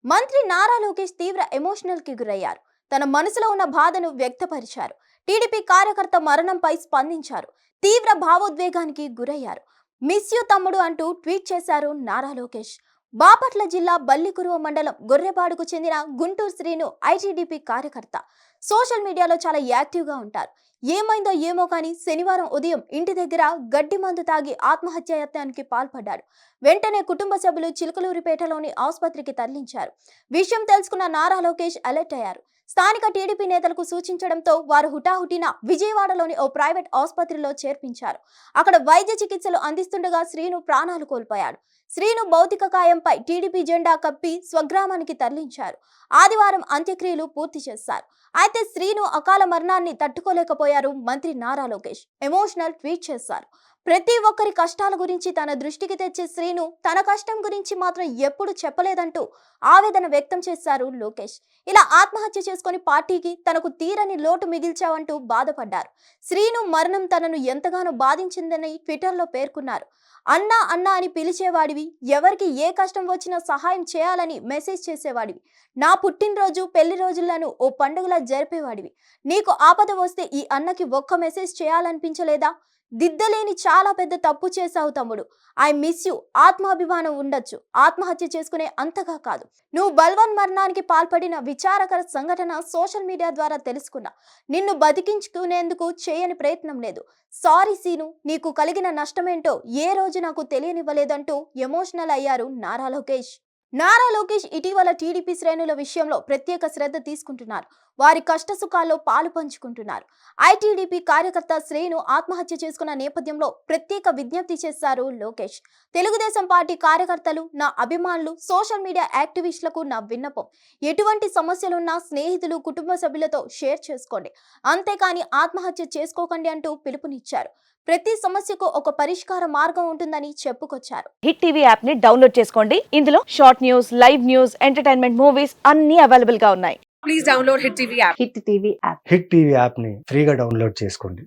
మంత్రి నారా లోకేష్ తీవ్ర ఎమోషనల్ కి గురయ్యారు. తన మనసులో ఉన్న బాధను వ్యక్తపరిచారు. టీడీపీ కార్యకర్త మరణంపై స్పందించారు. తీవ్ర భావోద్వేగానికి గురయ్యారు. మిస్ యూ తమ్ముడు అంటూ ట్వీట్ చేశారు నారా లోకేష్. బాపట్ల జిల్లా బల్లికురువ మండలం గొర్రెపాడుకు చెందిన గుంటూరు శ్రీను ఐటీడీపీ కార్యకర్త. సోషల్ మీడియాలో చాలా యాక్టివ్గా ఉంటారు. ఏమైందో ఏమో కానీ శనివారం ఉదయం ఇంటి దగ్గర గడ్డి మందు తాగి ఆత్మహత్యాయత్నానికి పాల్పడ్డాడు. వెంటనే కుటుంబ సభ్యులు చిలుకలూరిపేటలోని ఆసుపత్రికి తరలించారు. విషయం తెలుసుకున్న నారా లోకేష్ అలర్ట్ అయ్యారు. స్థానిక టీడీపీ నేతలకు సూచించడంతో వారు హుటాహుటిన విజయవాడలోని ఓ ప్రైవేట్ ఆసుపత్రిలో చేర్పించారు. అక్కడ వైద్య చికిత్సలు అందిస్తుండగా శ్రీను ప్రాణాలు కోల్పోయాడు. శ్రీను భౌతిక కాయంపై టీడీపీ జెండా కప్పి స్వగ్రామానికి తరలించారు. ఆదివారం అంత్యక్రియలు పూర్తి చేశారు. అయితే శ్రీను అకాల మరణాన్ని తట్టుకోలేకపోయారు మంత్రి నారా లోకేష్. ఎమోషనల్ ట్వీట్ చేశారు. ప్రతి ఒక్కరి కష్టాల గురించి తన దృష్టికి తెచ్చే శ్రీను తన కష్టం గురించి మాత్రం ఎప్పుడు చెప్పలేదంటూ ఆవేదన వ్యక్తం చేశారు లోకేష్. ఇలా ఆత్మహత్య చేసుకుని పార్టీకి తనకు తీరని లోటు మిగిల్చావంటూ బాధపడ్డారు. శ్రీను మరణం తనను ఎంతగానో బాధించిందని ట్విట్టర్లో పేర్కొన్నారు. అన్నా అన్నా అని పిలిచేవాడివి, ఎవరికి ఏ కష్టం వచ్చినా సహాయం చేయాలని మెసేజ్ చేసేవాడివి. నా పుట్టినరోజు పెళ్లి రోజులను ఓ పండుగలా జరిపేవాడివి. నీకు ఆపద వస్తే ఈ అన్నకి ఒక్క మెసేజ్ చేయాలనిపించలేదా? దిద్దలేని చాలా పెద్ద తప్పు చేశావు తమ్ముడు. I miss you. ఆత్మాభిమానం ఉండొచ్చు, ఆత్మహత్య చేసుకునే అంతగా కాదు. నువ్వు బల్వన్ మరణానికి పాల్పడిన విచారకర సంఘటన సోషల్ మీడియా ద్వారా తెలుసుకున్నా. నిన్ను బతికించుకునేందుకు చేయని ప్రయత్నం లేదు. సారీ సీను, నీకు కలిగిన నష్టమేంటో ఏ రోజు నాకు తెలియనివ్వలేదంటూ ఎమోషనల్ అయ్యారు నారా లోకేష్. నారా లోకేష్ ఇటీవల టీడీపీ శ్రేణుల విషయంలో ప్రత్యేక శ్రద్ధ తీసుకుంటున్నారు. వారి కష్ట సుఖాల్లో పాలు పంచుకుంటున్నారు. ఐటీడీపీ కార్యకర్త శ్రేణు ఆత్మహత్య చేసుకున్న నేపథ్యంలో ప్రత్యేక విజ్ఞప్తి చేశారు లోకేష్. తెలుగుదేశం పార్టీ కార్యకర్తలు, నా అభిమానులు, సోషల్ మీడియా యాక్టివిస్టులకు నా విన్నపం, ఎటువంటి సమస్యలున్నా స్నేహితులు, కుటుంబ సభ్యులతో షేర్ చేసుకోండి, అంతేకాని ఆత్మహత్య చేసుకోకండి అంటూ పిలుపునిచ్చారు. ప్రతి సమస్యకు ఒక పరిష్కార మార్గం ఉంటుందని చెప్పుకొచ్చారు. హిట్ టీవీ యాప్ ని డౌన్లోడ్ చేసుకోండి. ఇందులో short news, live news, entertainment movies అన్ని అవైలబుల్ గా ఉన్నాయి. Please download Hit TV app. Hit TV app hit TV యాప్ని ఫ్రీగా డౌన్లోడ్ చేసుకోండి.